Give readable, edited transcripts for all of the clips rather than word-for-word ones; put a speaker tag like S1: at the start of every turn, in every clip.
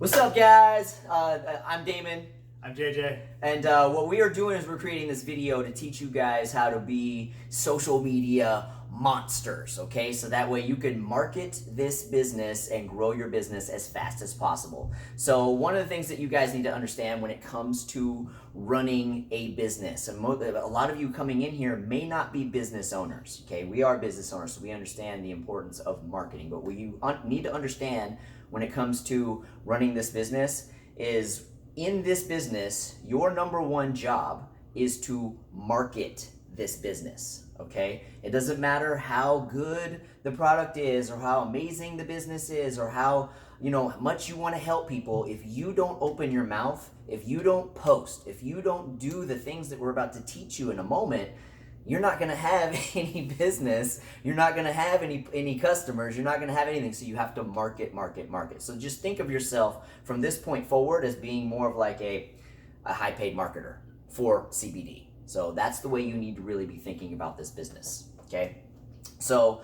S1: What's up, guys? I'm Damon.
S2: I'm JJ.
S1: And what we are doing is we're creating this video to teach you guys how to be social media monsters, okay? So that way you can market this business and grow your business as fast as possible. So one of the things that you guys need to understand when it comes to running a business, and a lot of you coming in here may not be business owners, okay? We are business owners, so we understand the importance of marketing. But what you need to understand when it comes to running this business is, in this business, your number one job is to market this business, okay? It doesn't matter how good the product is or how amazing the business is or how much you want to help people. If you don't open your mouth, if you don't post, if you don't do the things that we're about to teach you in a moment, you're not going to have any business. You're not going to have any customers. You're not going to have anything. So you have to market. So just think of yourself from this point forward as being more of like a high paid marketer for CBD. So that's the way you need to really be thinking about this business. Okay. So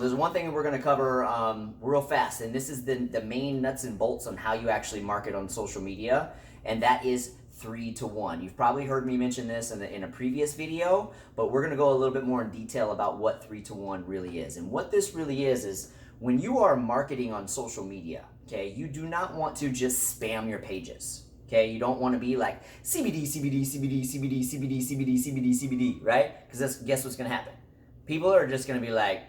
S1: there's one thing that we're going to cover real fast, and this is the main nuts and bolts on how you actually market on social media, and that is 3-to-1. You've probably heard me mention this in a previous video, but we're going to go a little bit more in detail about what 3-to-1 really is. And what this really is when you are marketing on social media, okay, you do not want to just spam your pages. Okay, you don't want to be like CBD, CBD, CBD, CBD, CBD, CBD, CBD, CBD, right? Because guess what's going to happen? People are just going to be like,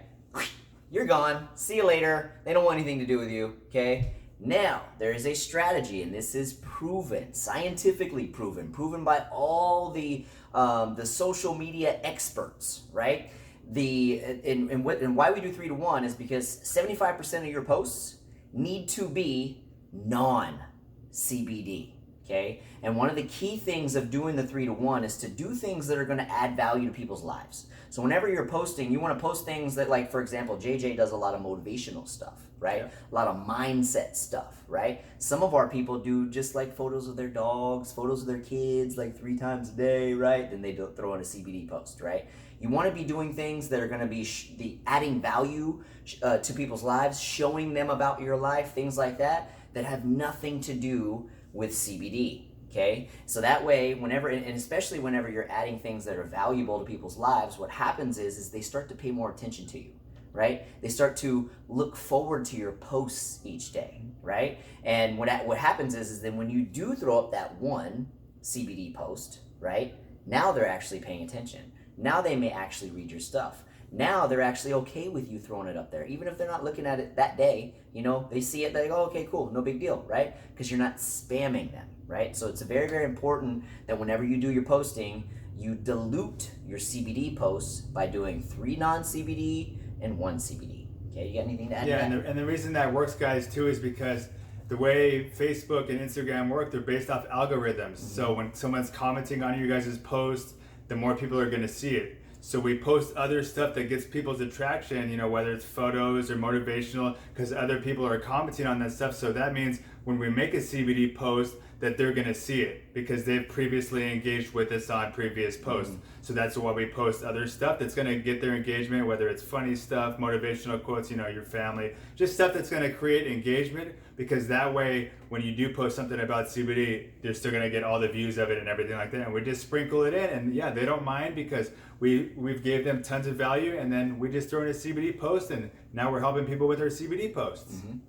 S1: you're gone, see you later. They don't want anything to do with you, okay? Now, there is a strategy, and this is proven, scientifically proven by all the social media experts, right? And why we do 3-to-1 is because 75% of your posts need to be non-CBD, okay? And one of the key things of doing the 3-to-1 is to do things that are going to add value to people's lives. So whenever you're posting, you want to post things that, like, for example, JJ does a lot of motivational stuff, right? Yeah. A lot of mindset stuff, right? Some of our people do just like photos of their dogs, photos of their kids, like 3 times a day, right? Then they throw in a CBD post, right? You want to be doing things that are going to be adding value to people's lives, showing them about your life, things like that have nothing to do with CBD. Okay, so that way, whenever, and especially whenever you're adding things that are valuable to people's lives, what happens is they start to pay more attention to you, right? They start to look forward to your posts each day, right? And what happens is then when you do throw up that one CBD post, right? Now they're actually paying attention. Now they may actually read your stuff. Now they're actually okay with you throwing it up there. Even if they're not looking at it that day, they see it, they go, okay, cool, no big deal, right? Because you're not spamming them, right? So it's very, very important that whenever you do your posting, you dilute your CBD posts by doing 3 non-CBD and 1 CBD. Okay, you got anything to add to that?
S2: And the reason that works, guys, too, is because the way Facebook and Instagram work, they're based off algorithms. Mm-hmm. So when someone's commenting on you guys' post, the more people are going to see it. So we post other stuff that gets people's attraction, whether it's photos or motivational, because other people are commenting on that stuff. So that means when we make a CBD post, that they're going to see it because they've previously engaged with us on previous posts. Mm-hmm. So that's why we post other stuff that's going to get their engagement, whether it's funny stuff, motivational quotes, your family, just stuff that's going to create engagement, because that way when you do post something about CBD, they're still going to get all the views of it and everything like that. And we just sprinkle it in, and yeah, they don't mind because we've gave them tons of value, and then we just throw in a CBD post, and now we're helping people with our CBD posts.
S1: Mm-hmm.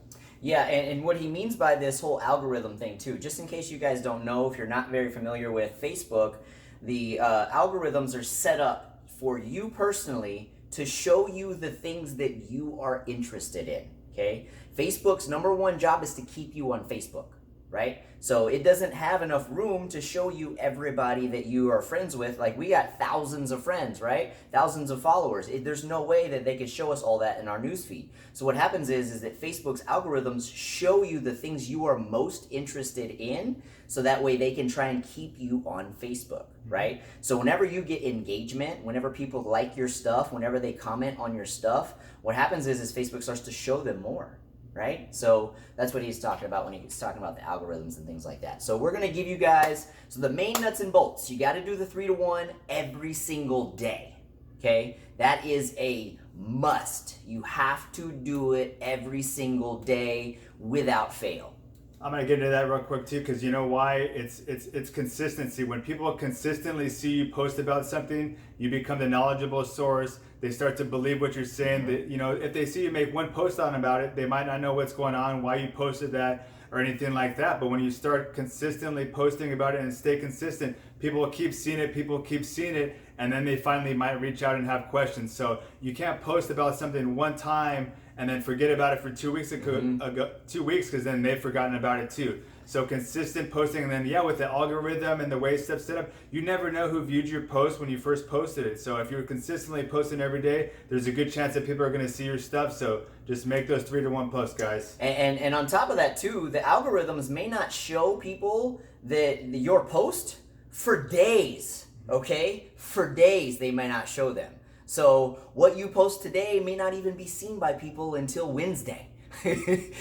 S1: Yeah, and what he means by this whole algorithm thing too, just in case you guys don't know, if you're not very familiar with Facebook, the algorithms are set up for you personally to show you the things that you are interested in, okay? Facebook's number one job is to keep you on Facebook, right? So it doesn't have enough room to show you everybody that you are friends with. Like, we got thousands of friends, right? Thousands of followers. There's no way that they could show us all that in our newsfeed. So what happens is that Facebook's algorithms show you the things you are most interested in, so that way they can try and keep you on Facebook, right? So whenever you get engagement, whenever people like your stuff, whenever they comment on your stuff, what happens is Facebook starts to show them more. Right? So that's what he's talking about when he's talking about the algorithms and things like that. So we're going to give you guys, so the main nuts and bolts, you got to do the 3-to-1 every single day. Okay? That is a must. You have to do it every single day without fail.
S2: I'm gonna get into that real quick too, because you know why? It's consistency. When people consistently see you post about something, you become the knowledgeable source. They start to believe what you're saying. That, you know, if they see you make one post on about it, they might not know what's going on, why you posted that, or anything like that. But when you start consistently posting about it and stay consistent, people will keep seeing it, and then they finally might reach out and have questions. So you can't post about something one time and then forget about it for 2 weeks ago, 2 weeks, because then they've forgotten about it too. So consistent posting, and then with the algorithm and the way stuff's set up, you never know who viewed your post when you first posted it. So if you're consistently posting every day, there's a good chance that people are going to see your stuff. So just make those 3-to-1 posts, guys.
S1: And on top of that too, the algorithms may not show people that your post for days. Okay, for days they may not show them. So what you post today may not even be seen by people until Wednesday.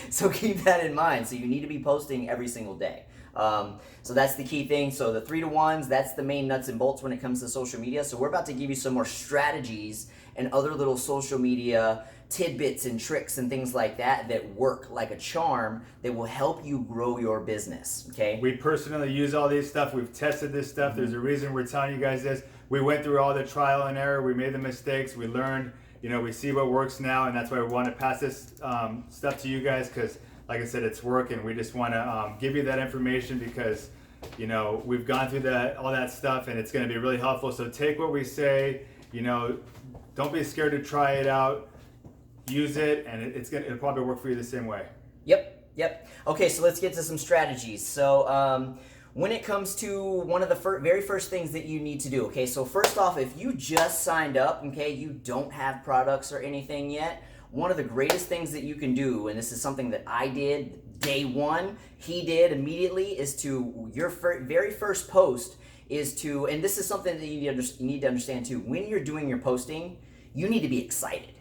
S1: So keep that in mind. So you need to be posting every single day. So that's the key thing. So the 3-to-1s, that's the main nuts and bolts when it comes to social media. So we're about to give you some more strategies and other little social media tidbits and tricks and things like that that work like a charm that will help you grow your business. Okay.
S2: We personally use all these stuff. We've tested this stuff. There's a reason we're telling you guys this. We went through all the trial and error. We made the mistakes. We learned. You know, we see what works now, and that's why we want to pass this stuff to you guys, because, like I said, it's working. We just want to give you that information because, you know, we've gone through all that stuff, and it's going to be really helpful. So take what we say. You know, don't be scared to try it out. Use it, and it'll probably work for you the same way.
S1: Yep. Okay, so let's get to some strategies. So when it comes to one of the very first things that you need to do, okay, so first off, if you just signed up, okay, you don't have products or anything yet, one of the greatest things that you can do, and this is something that I did day one, he did immediately, is to your very first post is to, and this is something that you need to understand too, when you're doing your posting, you need to be excited.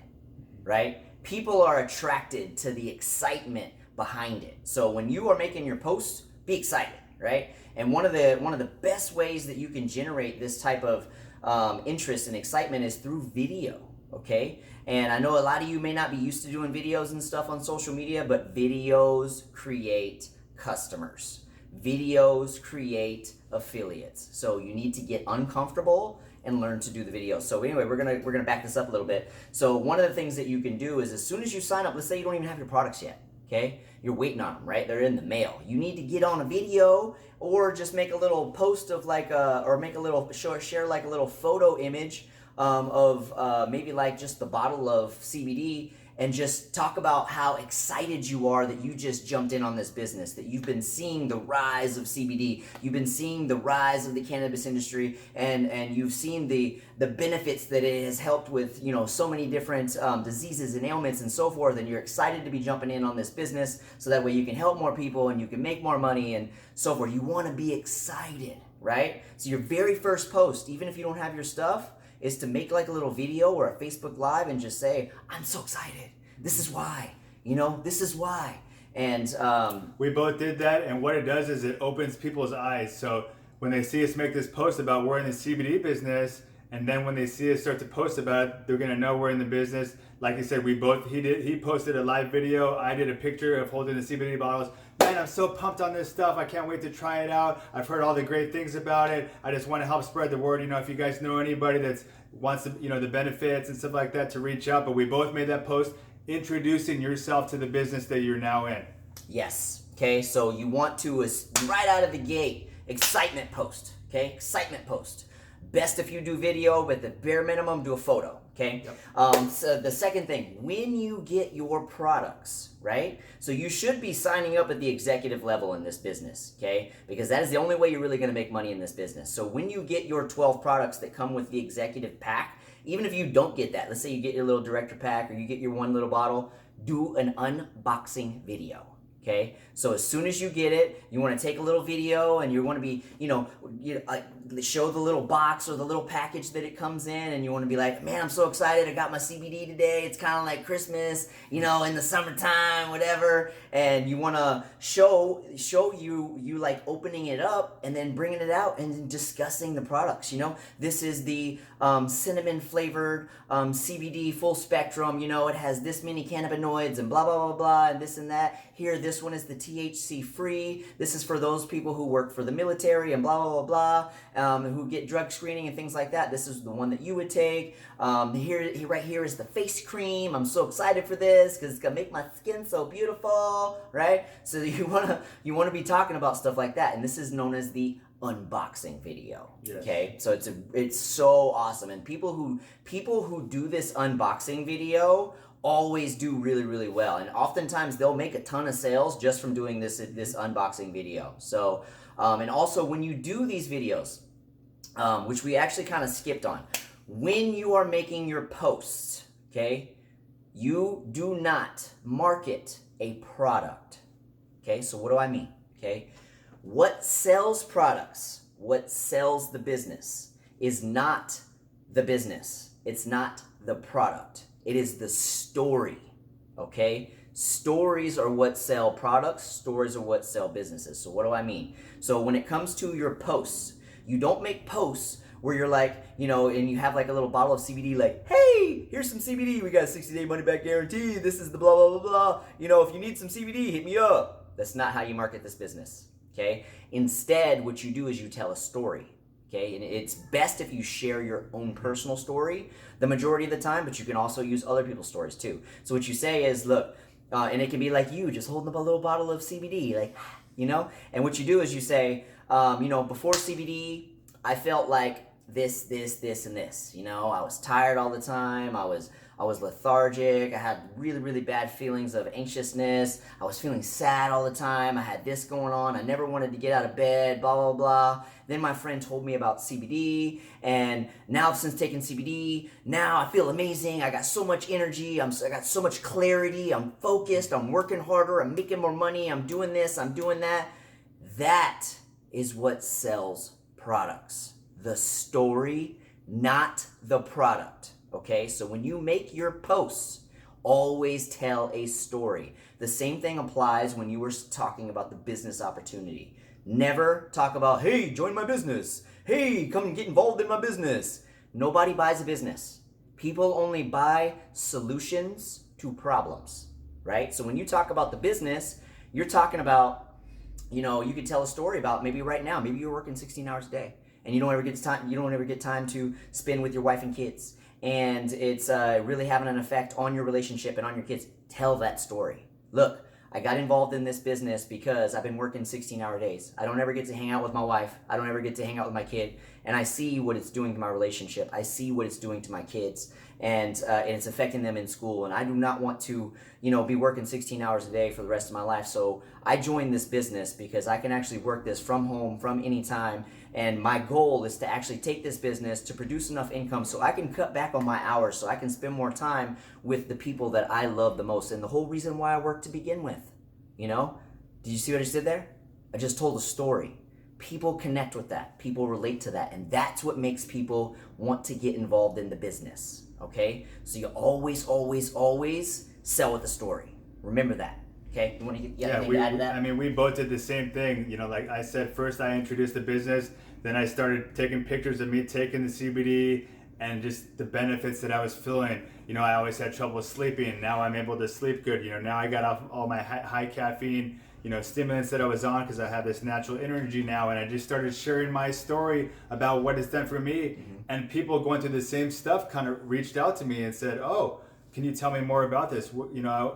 S1: Right? People are attracted to the excitement behind it. So when you are making your posts, be excited, right? And one of the best ways that you can generate this type of interest and excitement is through video, okay? And I know a lot of you may not be used to doing videos and stuff on social media, but videos create customers. Videos create affiliates. So you need to get uncomfortable and learn to do the video. So anyway, we're gonna back this up a little bit. So one of the things that you can do is, as soon as you sign up, let's say you don't even have your products yet, okay? You're waiting on them, right? They're in the mail. You need to get on a video, or just make a little post of or make a little share like a little photo image of maybe like just the bottle of CBD, and just talk about how excited you are that you just jumped in on this business, that you've been seeing the rise of CBD, you've been seeing the rise of the cannabis industry, and you've seen the benefits that it has helped with, you know, so many different diseases and ailments and so forth, and you're excited to be jumping in on this business so that way you can help more people and you can make more money and so forth. You want to be excited, right? So your very first post, even if you don't have your stuff, is to make like a little video or a Facebook Live and just say, I'm so excited. This is why. You know, this is why. And
S2: we both did that, and what it does is it opens people's eyes. So when they see us make this post about we're in the CBD business, and then when they see us start to post about it, they're gonna know we're in the business. Like you said, he posted a live video, I did a picture of holding the CBD bottles. Man, I'm so pumped on this stuff. I can't wait to try it out. I've heard all the great things about it. I just want to help spread the word. You know, if you guys know anybody that wants to, you know, the benefits and stuff like that, to reach out. But we both made that post introducing yourself to the business that you're now in.
S1: Yes. Okay. So you want to, right out of the gate, excitement post. Okay. Excitement post. Best if you do video, but the bare minimum, do a photo. Okay. Yep. So the second thing, when you get your products, right? So you should be signing up at the executive level in this business, okay? Because that is the only way you're really going to make money in this business. So when you get your 12 products that come with the executive pack, even if you don't get that, let's say you get your little director pack or you get your one little bottle, do an unboxing video. Okay, so as soon as you get it, you want to take a little video, and you want to be, show the little box or the little package that it comes in, and you want to be like, man, I'm so excited, I got my CBD today, it's kind of like Christmas, you know, in the summertime, whatever, and you want to show you like opening it up and then bringing it out and then discussing the products. This is the cinnamon flavored CBD full spectrum. It has this many cannabinoids and blah blah blah blah and this and that. Here, this one is the THC free. This is for those people who work for the military and blah blah blah blah, who get drug screening and things like that. This is the one that you would take. Right here is the face cream. I'm so excited for this because it's gonna make my skin so beautiful, right? So you wanna be talking about stuff like that, and this is known as the unboxing video.
S2: Yes.
S1: Okay, so it's so awesome, and people who do this unboxing video always do really really well, and oftentimes they'll make a ton of sales just from doing this unboxing video. So and also when you do these videos, which we actually kind of skipped on, when you are making your posts, okay, you do not market a product. Okay, so what do I mean? Okay, what sells products, what sells the business is not the business. It's not the product. It is the story. Okay, stories are what sell products. Stories are what sell businesses. So what do I mean? So when it comes to your posts, you don't make posts where you're like, and you have like a little bottle of CBD, like, hey, here's some CBD. We got a 60-day money back guarantee. This is the blah, blah, blah, blah. If you need some CBD, hit me up. That's not how you market this business, okay? Instead, what you do is you tell a story, okay? And it's best if you share your own personal story the majority of the time, but you can also use other people's stories too. So what you say is, look, and it can be like you just holding up a little bottle of CBD, like, and what you do is you say, before CBD, I felt like this, and this. I was tired all the time. I was lethargic. I had really, really bad feelings of anxiousness. I was feeling sad all the time. I had this going on. I never wanted to get out of bed, blah, blah, blah. Then my friend told me about CBD, and now since taking CBD, now I feel amazing. I got so much energy. I got so much clarity. I'm focused. I'm working harder. I'm making more money. I'm doing this. I'm doing that. That is what sells products. The story, not the product. Okay, so when you make your posts, always tell a story. The same thing applies when you were talking about the business opportunity. Never talk about, hey, join my business. Hey, come and get involved in my business. Nobody buys a business. People only buy solutions to problems, right? So when you talk about the business, you're talking about, you could tell a story about maybe right now, maybe you're working 16 hours a day and you don't ever get time to spend with your wife and kids. And it's really having an effect on your relationship and on your kids. Tell that story. Look, I got involved in this business because I've been working 16-hour days. I don't ever get to hang out with my wife. I don't ever get to hang out with my kid. And I see what it's doing to my relationship. I see what it's doing to my kids. And it's affecting them in school. And I do not want to, be working 16 hours a day for the rest of my life. So I joined this business because I can actually work this from home, from any time. And my goal is to actually take this business to produce enough income so I can cut back on my hours, so I can spend more time with the people that I love the most. And the whole reason why I work to begin with, Did you see what I just did there? I just told a story. People connect with that. People relate to that. And that's what makes people want to get involved in the business, okay? So you always, always, always sell with a story. Remember that. Okay, you want to get add to that?
S2: I mean, we both did the same thing. Like I said, first I introduced the business, then I started taking pictures of me taking the CBD and just the benefits that I was feeling. I always had trouble sleeping. Now I'm able to sleep good. Now I got off all my high caffeine, stimulants that I was on because I have this natural energy now. And I just started sharing my story about what it's done for me. Mm-hmm. And people going through the same stuff kind of reached out to me and said, oh, can you tell me more about this?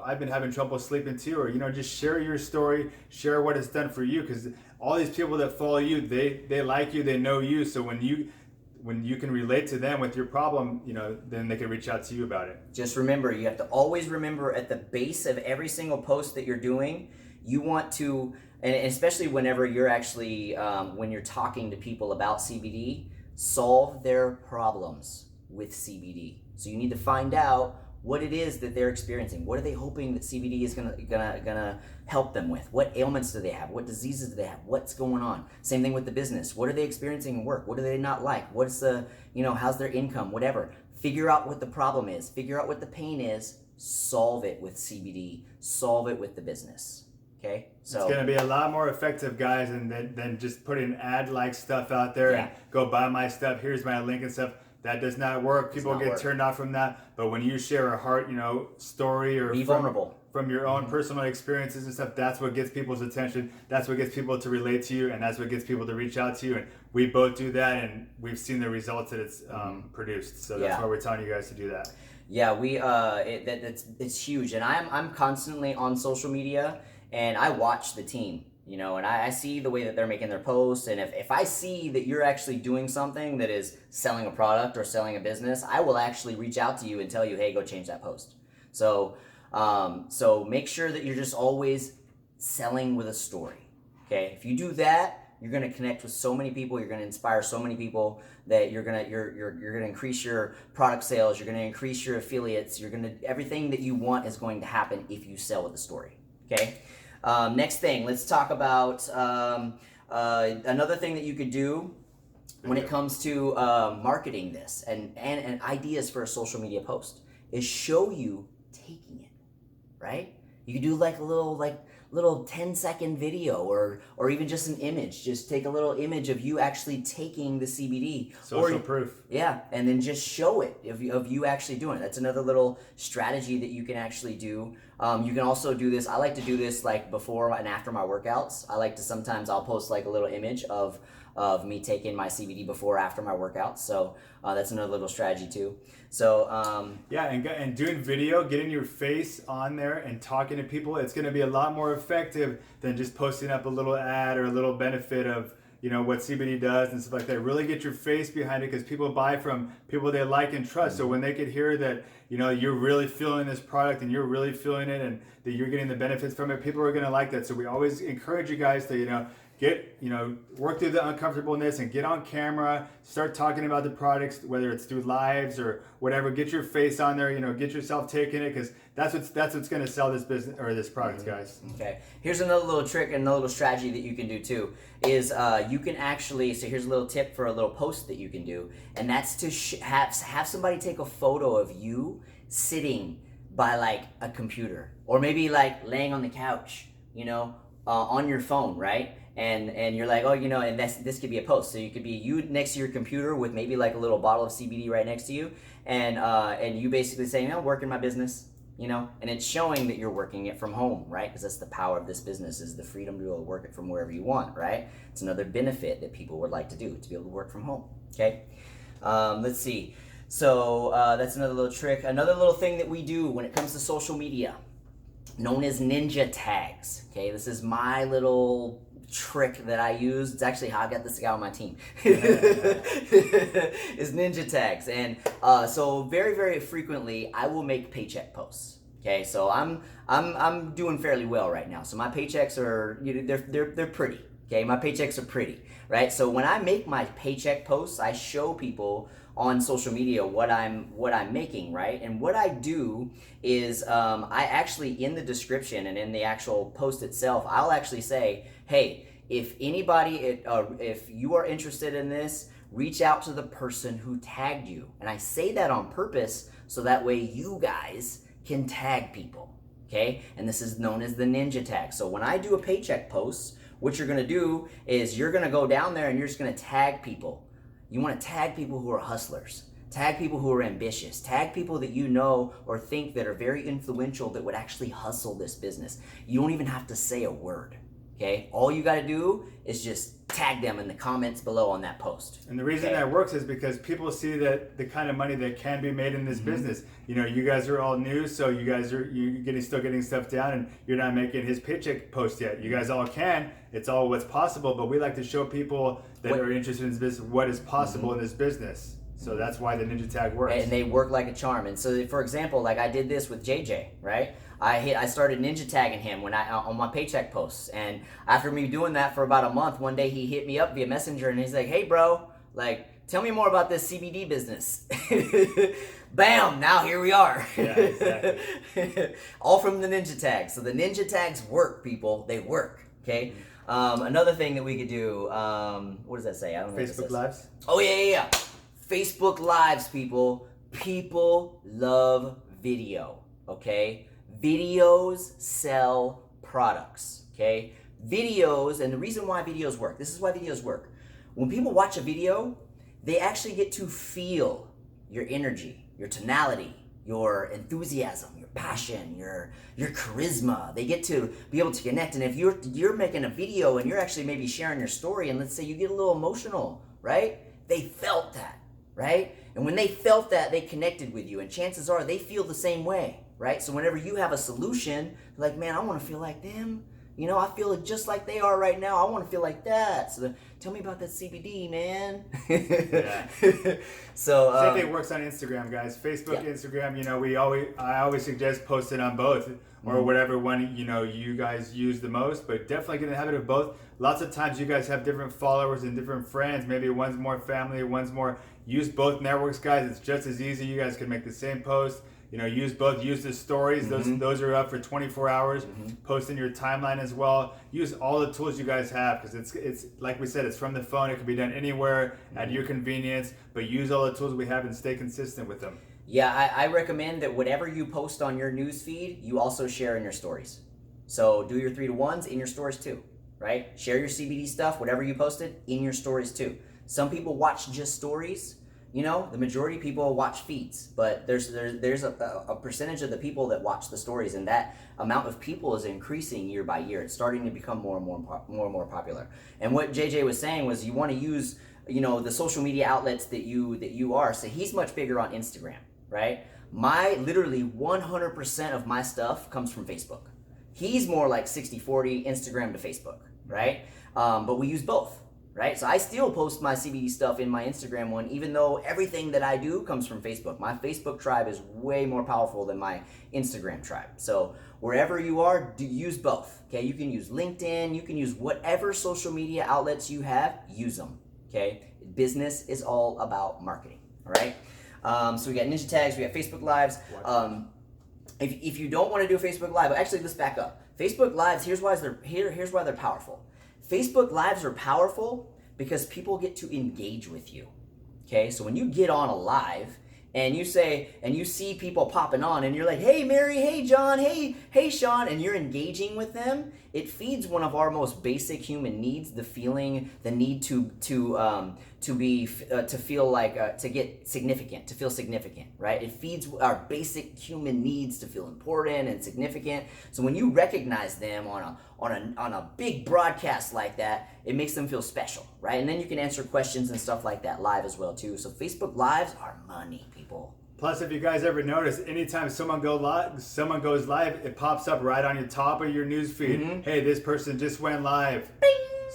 S2: I've been having trouble sleeping too. Or, just share your story, share what it's done for you. Because all these people that follow you, they like you, they know you. So when you can relate to them with your problem, then they can reach out to you about it.
S1: Just remember, you have to always remember at the base of every single post that you're doing, you want to, and especially whenever you're actually, when you're talking to people about CBD, solve their problems with CBD. So you need to find out what it is that they're experiencing. What are they hoping that CBD is gonna help them with? What ailments do they have? What diseases do they have? What's going on? Same thing with the business. What are they experiencing in work? What do they not like? What's how's their income? Whatever. Figure out what the problem is. Figure out what the pain is. solve it with CBD, solve it with the business. Okay, so
S2: it's going to be a lot more effective, guys, than just putting ad-like stuff out there and go buy my stuff. Here's my link and stuff. That does not work. People get turned off from that. But when you share a heart, story or
S1: be vulnerable
S2: from your own personal experiences and stuff, that's what gets people's attention. That's what gets people to relate to you, and that's what gets people to reach out to you. And we both do that, and we've seen the results that it's produced. So that's why we're telling you guys to do that.
S1: Yeah, it's huge, and I'm constantly on social media, and I watch the team. And I see the way that they're making their posts, and if I see that you're actually doing something that is selling a product or selling a business, I will actually reach out to you and tell you, hey, go change that post. So make sure that you're just always selling with a story. Okay, if you do that, you're going to connect with so many people. You're going to inspire so many people that you're going to increase your product sales. You're going to increase your affiliates. Everything that you want is going to happen if you sell with a story. Okay. Next thing, let's talk about another thing that you could do when it comes to marketing this and ideas for a social media post is show you taking it, right? You could do like a little 10-second video or even just an image. Just take a little image of you actually taking the CBD.
S2: Social proof.
S1: Yeah, and then just show it of you actually doing it. That's another little strategy that you can actually do. You can also do this. I like to do this like before and after my workouts. Sometimes I'll post like a little image of me taking my CBD before or after my workouts. So that's another little strategy too. So
S2: and doing video, getting your face on there and talking to people, it's going to be a lot more effective than just posting up a little ad or a little benefit of what CBD does and stuff like that. Really get your face behind it, because people buy from people they like and trust. So when they could hear that you're really feeling this product and you're really feeling it and that you're getting the benefits from it, people are going to like that. So we always encourage you guys to work through the uncomfortableness and get on camera, start talking about the products, whether it's through lives or whatever. Get your face on there, get yourself taking it, because that's what's going to sell this business or this product, guys.
S1: Okay. Here's another little trick and another little strategy that you can do too. Is you can actually, so here's a little tip for a little post that you can do, and that's to have somebody take a photo of you sitting by like a computer, or maybe like laying on the couch, on your phone, right? And you're like, and this could be a post. So you could be you next to your computer with maybe like a little bottle of CBD right next to you, and you basically saying, I'm working my business, and it's showing that you're working it from home, right? Because that's the power of this business, is the freedom to be able to work it from wherever you want, right? It's another benefit that people would like to do, to be able to work from home. Okay, let's see. So that's another little trick. Another little thing that we do when it comes to social media, known as ninja tags. Okay, this is my little trick that I use. It's actually how I got this guy on my team. Is ninja tags. And so very, very frequently I will make paycheck posts. Okay, so I'm doing fairly well right now. So my paychecks are they're pretty. Okay, my paychecks are pretty, right? So when I make my paycheck posts, I show people on social media what I'm making, right? And what I do is I actually, in the description and in the actual post itself, I'll actually say, hey, if anybody, if you are interested in this, reach out to the person who tagged you. And I say that on purpose so that way you guys can tag people, okay? And this is known as the ninja tag. So when I do a paycheck post, what you're gonna do is you're gonna go down there and you're just gonna tag people. You want to tag people who are hustlers, tag people who are ambitious, tag people that you know or think that are very influential that would actually hustle this business. You don't even have to say a word, okay? All you got to do is just tag them in the comments below on that post.
S2: And the reason that works is because people see that the kind of money that can be made in this business. You guys are all new, so you're still getting stuff down, and you're not making his paycheck post yet. You guys all can. It's all what's possible, but we like to show people that are interested in this business what is possible in this business. So that's why the ninja tag works.
S1: And they work like a charm. And so, for example, like I did this with JJ, right? I started ninja tagging him on my paycheck posts, and after me doing that for about a month, one day he hit me up via Messenger and he's like, "Hey, bro, like, tell me more about this CBD business." Bam! Now here we are.
S2: Yeah, exactly.
S1: All from the ninja tags. So the ninja tags work, people. They work. Okay. Another thing that we could do. What does that say? I don't know.
S2: Facebook Lives.
S1: Oh yeah. Facebook Lives, people. People love video. okay? Videos sell products, okay? Videos, and the reason why videos work, this is why videos work. When people watch a video, they actually get to feel your energy, your tonality, your enthusiasm, your passion, your charisma. They get to be able to connect. And if you're making a video and you're actually maybe sharing your story, and let's say you get a little emotional, right? They felt that, right? And when they felt that, they connected with you. And chances are they feel the same way, right? So whenever you have a solution, like, man, I want to feel like them. You know, I feel just like they are right now. I want to feel like that. So tell me about that CBD, man.
S2: Yeah.
S1: So
S2: same thing works on Instagram, guys. Facebook,
S1: yeah.
S2: Instagram. You know, I always suggest posting on both or whatever one you guys use the most. But definitely get in the habit of both. Lots of times you guys have different followers and different friends. Maybe one's more family, one's more. Use both networks, guys. It's just as easy. You guys can make the same post. You know, use both. Use the stories. Those are up for 24 hours. Post in your timeline as well. Use all the tools you guys have because it's like we said, it's from the phone. It can be done anywhere at your convenience. But use all the tools we have and stay consistent with them.
S1: Yeah, I recommend that whatever you post on your news feed, you also share in your stories. So do your 3-to-1s in your stories too, right? Share your CBD stuff, whatever you posted, in your stories too. Some people watch just stories. You know, the majority of people watch feeds, but there's a percentage of the people that watch the stories, and that amount of people is increasing year by year. It's starting to become more and more popular. And what JJ was saying was you want to use, you know, the social media outlets that you are. So he's much bigger on Instagram, right? My literally 100% of my stuff comes from Facebook. He's more like 60-40 Instagram to Facebook, right? But we use both. Right? So I still post my CBD stuff in my Instagram one, even though everything that I do comes from Facebook. My Facebook tribe is way more powerful than my Instagram tribe. So wherever you are, use both. Okay? You can use LinkedIn, you can use whatever social media outlets you have, use them. Okay? Business is all about marketing. All right? So we got Ninja Tags, we got Facebook Lives. If you don't want to do a Facebook Live, actually let's back up. Facebook Lives, here's why they're powerful. Facebook Lives are powerful because people get to engage with you. Okay, so when you get on a live and you see people popping on and you're like, hey Mary, hey John, hey Sean, and you're engaging with them, it feeds one of our most basic human needs, the need to get significant, to feel significant, right? It feeds our basic human needs to feel important and significant. So when you recognize them on a big broadcast like that, it makes them feel special, right? And then you can answer questions and stuff like that live as well too. So Facebook Lives are money, people.
S2: Plus, if you guys ever notice, anytime someone goes live, it pops up right on your top of your news feed. Hey, this person just went live. Bing!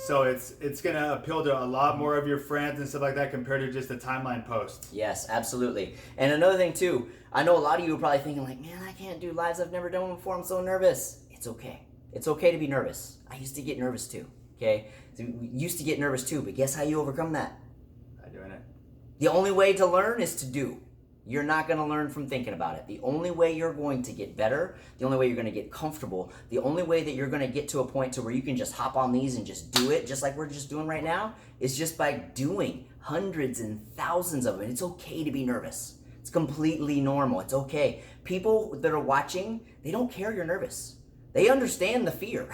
S2: So it's gonna appeal to a lot more of your friends and stuff like that compared to just a timeline post.
S1: Yes, absolutely. And another thing too, I know a lot of you are probably thinking like, man, I can't do lives. I've never done one before. I'm so nervous. It's okay. It's okay to be nervous. I used to get nervous too. Okay, so we used to get nervous too. But guess how you overcome that?
S2: By doing it.
S1: The only way to learn is to do. You're not going to learn from thinking about it. The only way you're going to get better, the only way you're going to get comfortable, the only way that you're going to get to a point to where you can just hop on these and just do it, just like we're just doing right now, is just by doing hundreds and thousands of them. It's okay to be nervous. It's completely normal. It's okay. People that are watching, they don't care you're nervous. They understand the fear.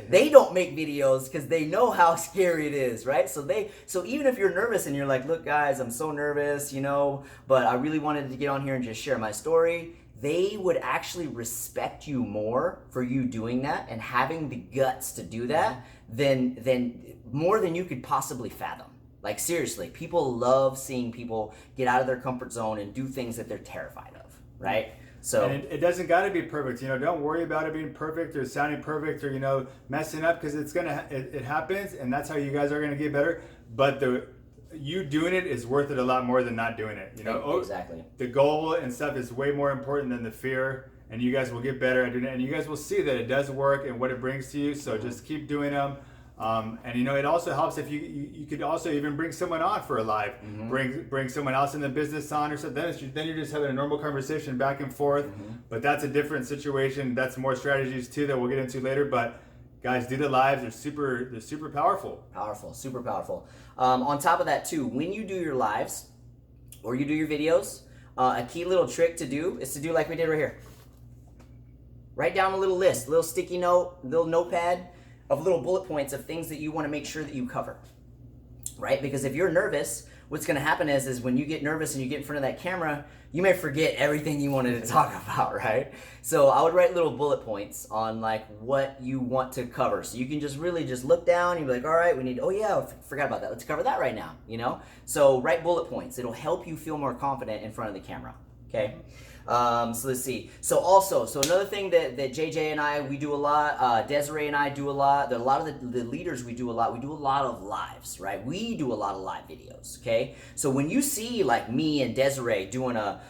S1: They don't make videos because they know how scary it is, right? So even if you're nervous and you're like, look guys, I'm so nervous, you know, but I really wanted to get on here and just share my story, they would actually respect you more for you doing that and having the guts to do that than more than you could possibly fathom. Like seriously, people love seeing people get out of their comfort zone and do things that they're terrified of, right? So
S2: and it doesn't got to be perfect. You know, don't worry about it being perfect or sounding perfect or, you know, messing up, because it happens, and that's how you guys are gonna get better. But you doing it is worth it a lot more than not doing it. You know,
S1: exactly.
S2: The goal and stuff is way more important than the fear, and you guys will get better at doing it, and you guys will see that it does work and what it brings to you. So just keep doing them. And you know, it also helps if you could also even bring someone on for a live, bring someone else in the business on or something. Then you're just having a normal conversation back and forth. But that's a different situation. That's more strategies too that we'll get into later. But guys, do the lives. They're super powerful.
S1: Super powerful. On top of that too, when you do your lives or you do your videos, a key little trick to do is to do like we did right here. Write down a little list, a little sticky note, little notepad of little bullet points of things that you want to make sure that you cover, right? Because if you're nervous, what's going to happen is when you get nervous and you get in front of that camera, you may forget everything you wanted to talk about, right? So I would write little bullet points on like what you want to cover. So you can just really just look down and be like, all right, we need, oh yeah, I forgot about that. Let's cover that right now, you know? So write bullet points. It'll help you feel more confident in front of the camera, okay? So let's see. So another thing that JJ and I, we do a lot, Desiree and I do a lot, a lot of the leaders we do a lot of lives, right? We do a lot of live videos, okay? So when you see like me and Desiree doing a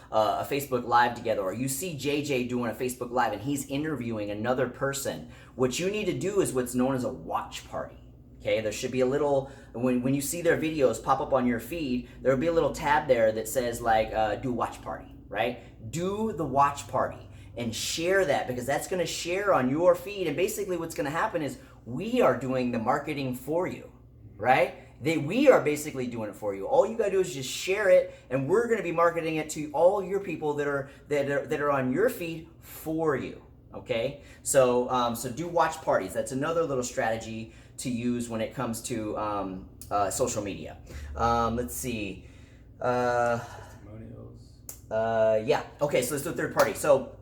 S1: Facebook Live together, or you see JJ doing a Facebook Live and he's interviewing another person, what you need to do is what's known as a watch party. Okay, there should be a little, when you see their videos pop up on your feed, there'll be a little tab there that says like, do watch party, right? Do the watch party and share that, because that's going to share on your feed. And basically what's going to happen is we are doing the marketing for you, right? We are basically doing it for you. All you got to do is just share it, and we're going to be marketing it to all your people that are on your feed for you. Okay, so do watch parties. That's another little strategy to use when it comes to social media. Let's see. Yeah. Okay, so let's do a third party. So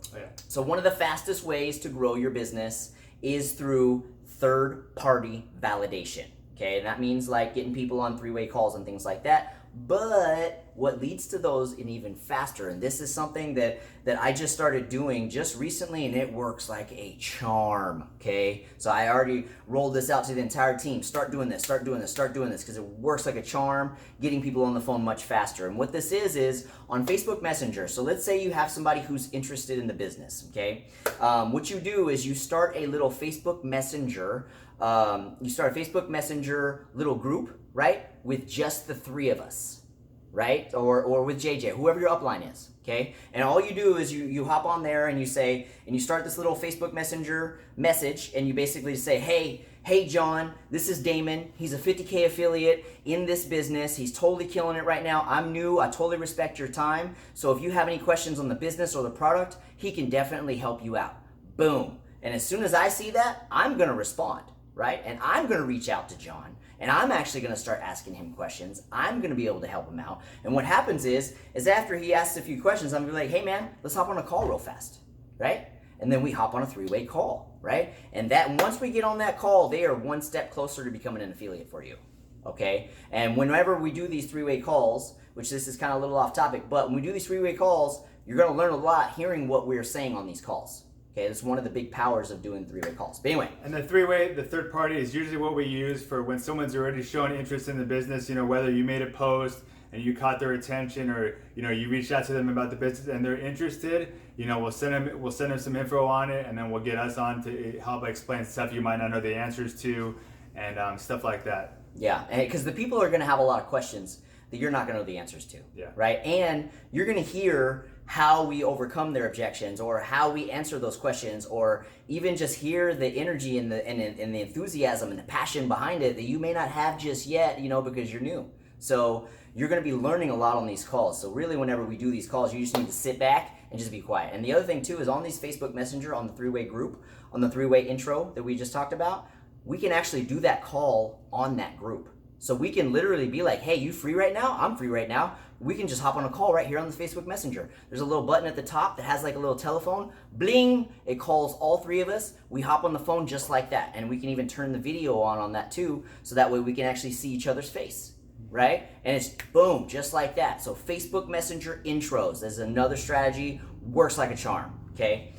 S1: one of the fastest ways to grow your business is through third party validation. Okay, and that means like getting people on three-way calls and things like that. But what leads to those in even faster, and this is something that I just started doing just recently, and it works like a charm, okay? So I already rolled this out to the entire team. Start doing this, because it works like a charm, getting people on the phone much faster. And what this is on Facebook Messenger. So let's say you have somebody who's interested in the business, okay? What you do is you start a little Facebook Messenger, little group, right? With just the three of us, right? Or with JJ, whoever your upline is, okay? And all you do is you hop on there and you say, and you start this little Facebook Messenger message, and you basically say, hey John, this is Damon. He's a 50K affiliate in this business. He's totally killing it right now. I'm new. I totally respect your time. So if you have any questions on the business or the product, he can definitely help you out. Boom. And as soon as I see that, I'm going to respond, right? And I'm going to reach out to John. And I'm actually going to start asking him questions. I'm going to be able to help him out. And what happens is after he asks a few questions, I'm going to be like, hey man, let's hop on a call real fast, right? And then we hop on a three-way call, right? And that once we get on that call, they are one step closer to becoming an affiliate for you, okay? And whenever we do these three-way calls, which this is kind of a little off topic, but when we do these three-way calls, you're going to learn a lot hearing what we're saying on these calls. Okay, that's one of the big powers of doing three-way calls. But anyway.
S2: And the three-way, the third party, is usually what we use for when someone's already showing interest in the business, whether you made a post and you caught their attention, or, you reached out to them about the business and they're interested, we'll send them some info on it, and then we'll get us on to help explain stuff you might not know the answers to, and stuff like that.
S1: Yeah, because the people are going to have a lot of questions that you're not going to know the answers to, right? And you're going to hear how we overcome their objections, or how we answer those questions, or even just hear the energy and the enthusiasm and the passion behind it that you may not have just yet, because you're new. So you're going to be learning a lot on these calls. So really, whenever we do these calls, you just need to sit back and just be quiet. And the other thing too is on these Facebook Messenger, on the three-way group, on the three-way intro that we just talked about, we can actually do that call on that group. So we can literally be like, hey, you free right now? I'm free right now. We can just hop on a call right here on the Facebook Messenger. There's a little button at the top that has like a little telephone. Bling! It calls all three of us. We hop on the phone just like that. And we can even turn the video on that too, so that way we can actually see each other's face, right? And it's boom, just like that. So Facebook Messenger intros is another strategy. Works like a charm, okay?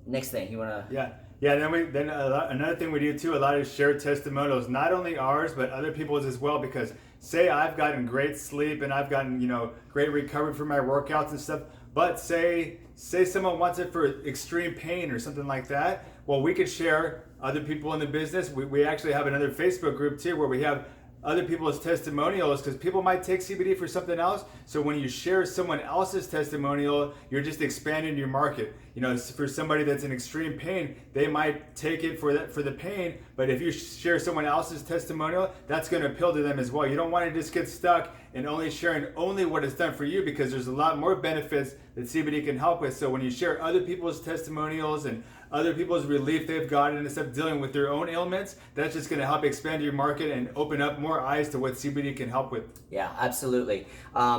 S1: Next thing, you want to...
S2: Yeah, then another thing we do too, a lot of shared testimonials, not only ours, but other people's as well, because say I've gotten great sleep and I've gotten, great recovery from my workouts and stuff, but say someone wants it for extreme pain or something like that, well, we could share other people in the business. We actually have another Facebook group too, where we have other people's testimonials, because people might take CBD for something else. So when you share someone else's testimonial, you're just expanding your market. You know, for somebody that's in extreme pain, they might take it for the pain, but if you share someone else's testimonial, that's going to appeal to them as well. You don't want to just get stuck in only sharing only what it's done for you, because there's a lot more benefits that CBD can help with. So when you share other people's testimonials and other people's relief they've gotten and instead of dealing with their own ailments, that's just going to help expand your market and open up more eyes to what CBD can help with.
S1: Yeah, absolutely.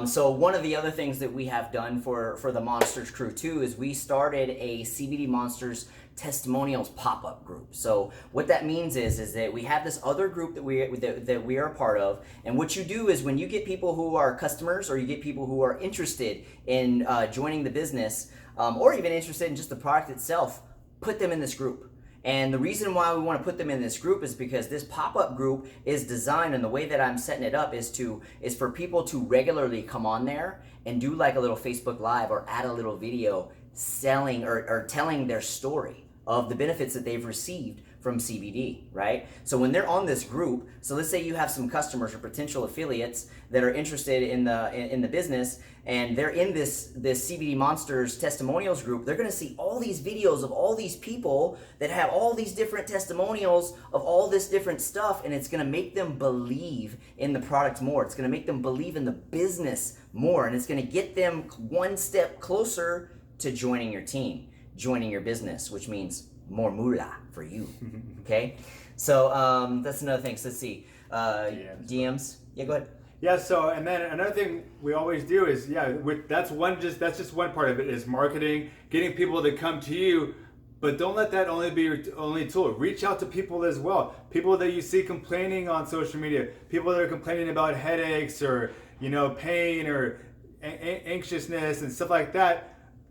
S1: So one of the other things that we have done for the Monsters crew too is we started a CBD Monsters testimonials pop-up group. So what that means is that we have this other group that we are a part of, and what you do is when you get people who are customers or you get people who are interested in joining the business or even interested in just the product itself, put them in this group. And the reason why we want to put them in this group is because this pop-up group is designed, and the way that I'm setting it up is for people to regularly come on there and do like a little Facebook Live or add a little video selling or telling their story of the benefits that they've received from CBD, right? So when they're on this group, so let's say you have some customers or potential affiliates that are interested in the business, and they're in this CBD Monsters testimonials group, they're gonna see all these videos of all these people that have all these different testimonials of all this different stuff, and it's gonna make them believe in the product more. It's gonna make them believe in the business more, and it's gonna get them one step closer to joining your team, joining your business, which means more moolah for you. Okay, so that's another thing. So let's see, DMs. Yeah, go ahead.
S2: Yeah. So and then another thing we always do is that's just one part of it is marketing, getting people to come to you. But don't let that only be your only tool. Reach out to people as well. People that you see complaining on social media, people that are complaining about headaches or pain or anxiousness and stuff like that.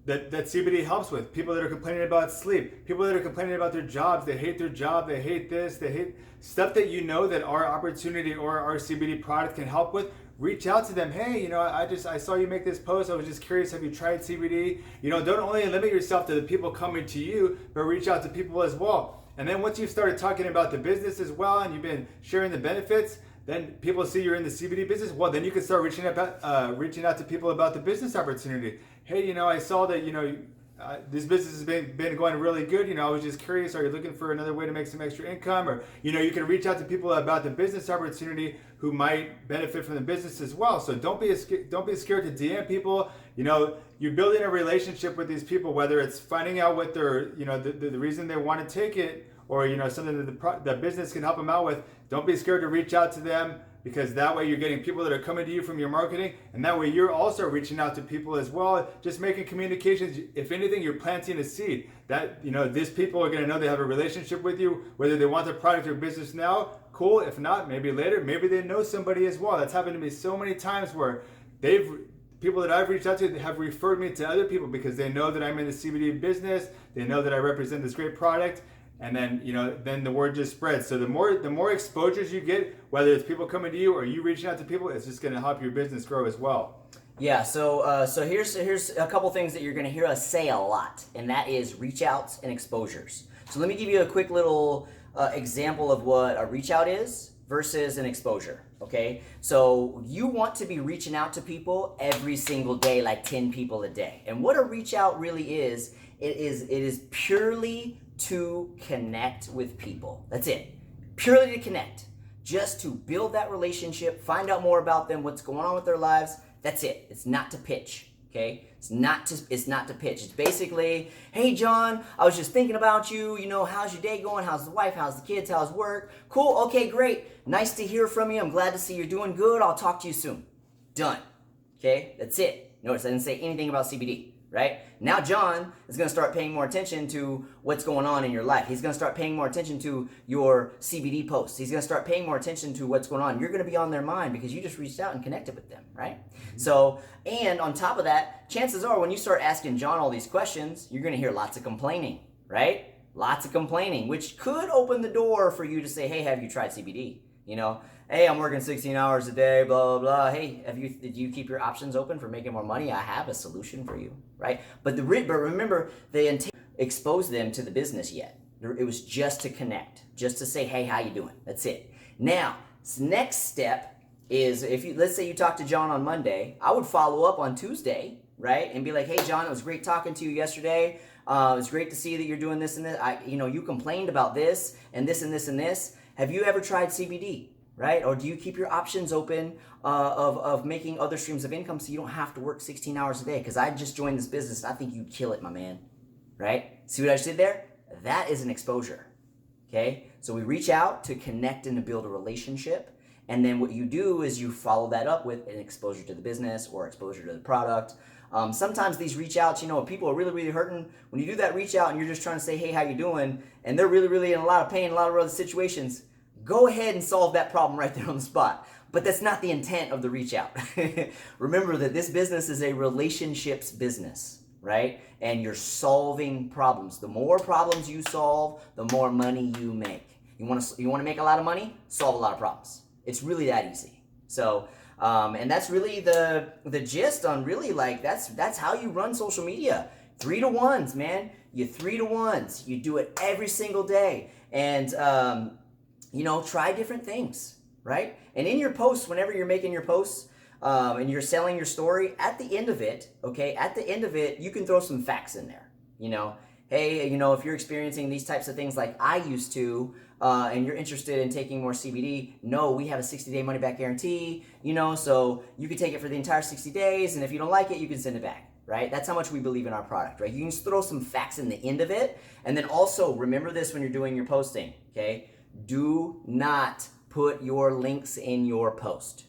S2: That CBD helps with. People that are complaining about sleep, people that are complaining about their jobs, they hate their job, they hate this, they hate stuff that that our opportunity or our CBD product can help with. Reach out to them. Hey, I saw you make this post. I was just curious. Have you tried CBD? Don't only limit yourself to the people coming to you, but reach out to people as well. And then once you've started talking about the business as well, and you've been sharing the benefits, then people see you're in the CBD business. Well, then you can start reaching out to people about the business opportunity. Hey, I saw that this business has been going really good. I was just curious. Are you looking for another way to make some extra income? Or you can reach out to people about the business opportunity who might benefit from the business as well. So don't be scared to DM people. You're building a relationship with these people, whether it's finding out what their the reason they want to take it, or something that the business can help them out with. Don't be scared to reach out to them, because that way you're getting people that are coming to you from your marketing, and that way you're also reaching out to people as well, just making communications. If anything, you're planting a seed that these people are going to know they have a relationship with you, whether they want the product or business now, cool. If not, maybe later, maybe they know somebody as well. That's happened to me so many times where people that I've reached out to have referred me to other people because they know that I'm in the CBD business, they know that I represent this great product. And then, then the word just spreads. So the more exposures you get, whether it's people coming to you or you reaching out to people, it's just going to help your business grow as well.
S1: Yeah. So here's a couple things that you're going to hear us say a lot, and that is reach outs and exposures. So let me give you a quick little example of what a reach out is versus an exposure. Okay. So you want to be reaching out to people every single day, like 10 people a day. And what a reach out really is, it is purely to connect with people. That's it. Purely to connect. Just to build that relationship, find out more about them, what's going on with their lives. That's it. It's not to pitch. Okay? It's not to pitch. It's basically, hey John, I was just thinking about you. How's your day going? How's the wife? How's the kids? How's work? Cool. Okay, great. Nice to hear from you. I'm glad to see you're doing good. I'll talk to you soon. Done. Okay? That's it. Notice I didn't say anything about CBD. Right? Now John is going to start paying more attention to what's going on in your life. He's going to start paying more attention to your CBD posts. He's going to start paying more attention to what's going on. You're going to be on their mind because you just reached out and connected with them, right? Mm-hmm. So, and on top of that, chances are when you start asking John all these questions, you're going to hear lots of complaining, right? Lots of complaining, which could open the door for you to say, hey, have you tried CBD? Hey, I'm working 16 hours a day, blah, blah, blah. Hey, did you keep your options open for making more money? I have a solution for you, right? But remember, they didn't expose them to the business yet. It was just to connect, just to say, hey, how you doing? That's it. Now, So next step is, if you, let's say you talk to John on Monday, I would follow up on Tuesday, right? And be like, hey John, it was great talking to you yesterday. It's great to see that you're doing this and this. You complained about this and this and this and this. Have you ever tried CBD, right? Or do you keep your options open of making other streams of income so you don't have to work 16 hours a day? Because I just joined this business and I think you'd kill it, my man, right? See what I just did there? That is an exposure, okay? So we reach out to connect and to build a relationship. And then what you do is you follow that up with an exposure to the business or exposure to the product. Sometimes these reach outs, people are really, really hurting. When you do that reach out and you're just trying to say, hey, how you doing? And they're really, really in a lot of pain, a lot of other situations, go ahead and solve that problem right there on the spot. But that's not the intent of the reach out. Remember that this business is a relationships business, right? And you're solving problems. The more problems you solve, the more money you make. You want to make a lot of money? Solve a lot of problems. It's really that easy. So, and that's really the gist on really, like, that's how you run social media. 3-to-1s, man. You 3-to-1s. You do it every single day. And, try different things, right? And in your posts, whenever you're making your posts, and you're selling your story, at the end of it, you can throw some facts in there. Hey, if you're experiencing these types of things like I used to, and you're interested in taking more CBD, no, we have a 60-day money-back guarantee, so you can take it for the entire 60 days, and if you don't like it, you can send it back, right? That's how much we believe in our product, right? You can just throw some facts in the end of it, and then also remember this when you're doing your posting, okay? Do not put your links in your post,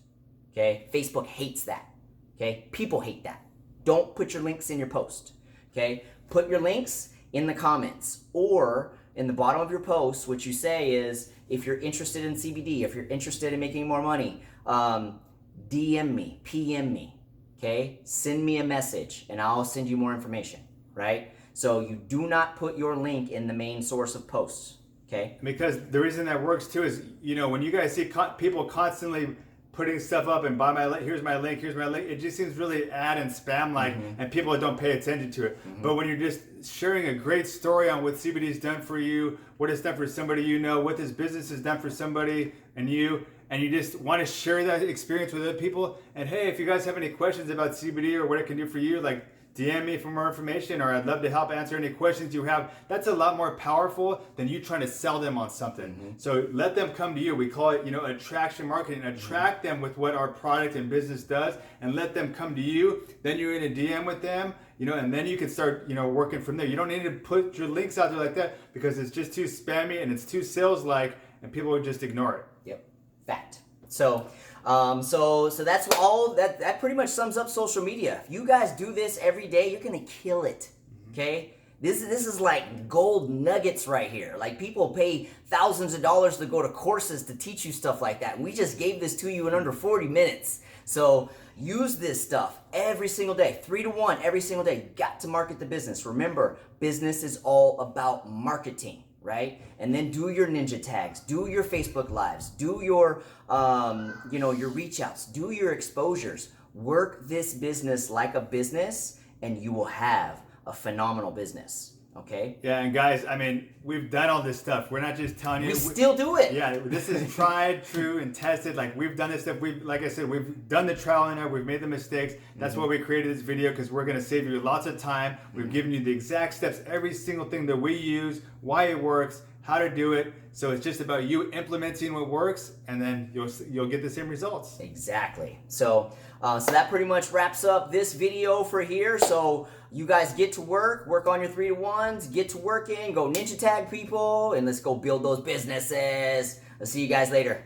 S1: okay? Facebook hates that, okay? People hate that. Don't put your links in your post, okay? Put your links in the comments, or in the bottom of your post. What you say is, if you're interested in CBD, if you're interested in making more money, DM me, PM me, okay? Send me a message and I'll send you more information, right? So you do not put your link in the main source of posts, okay?
S2: Because the reason that works too is, when you guys see people constantly putting stuff up and buy my link, here's my link, it just seems really ad and spam like, and people don't pay attention to it. But when you're just sharing a great story on what CBD's done for you, what it's done for somebody what this business has done for somebody and you just want to share that experience with other people, and hey, if you guys have any questions about CBD or what it can do for you, like, DM me for more information, or I'd love to help answer any questions you have. That's a lot more powerful than you trying to sell them on something. So let them come to you. We call it, attraction marketing. Attract them with what our product and business does, and let them come to you. Then you're in a DM with them, and then you can start, working from there. You don't need to put your links out there like that, because it's just too spammy and it's too sales-like, and people would just ignore it.
S1: Yep, fact. So that's all. That pretty much sums up social media. If you guys do this every day, you're gonna kill it. Okay, this is like gold nuggets right here. Like, people pay thousands of dollars to go to courses to teach you stuff like that. And we just gave this to you in under 40 minutes. So use this stuff every single day, 3-to-1 every single day. Got to market the business. Remember, business is all about marketing, right? And then do your ninja tags, do your Facebook lives, do your, your reach outs, do your exposures. Work this business like a business, and you will have a phenomenal business. Okay?
S2: Yeah, and guys, we've done all this stuff. We're not just telling you.
S1: We still do it.
S2: Yeah, this is tried, true, and tested. Like, we've done this stuff. Like I said, we've done the trial and error. We've made the mistakes. That's why we created this video, because we're going to save you lots of time. We've given you the exact steps, every single thing that we use, why it works, how to do it. So it's just about you implementing what works, and then you'll get the same results.
S1: Exactly. So that pretty much wraps up this video for here. So you guys get to work on your 3-to-1s, get to working, go ninja tag people, and let's go build those businesses. I'll see you guys later.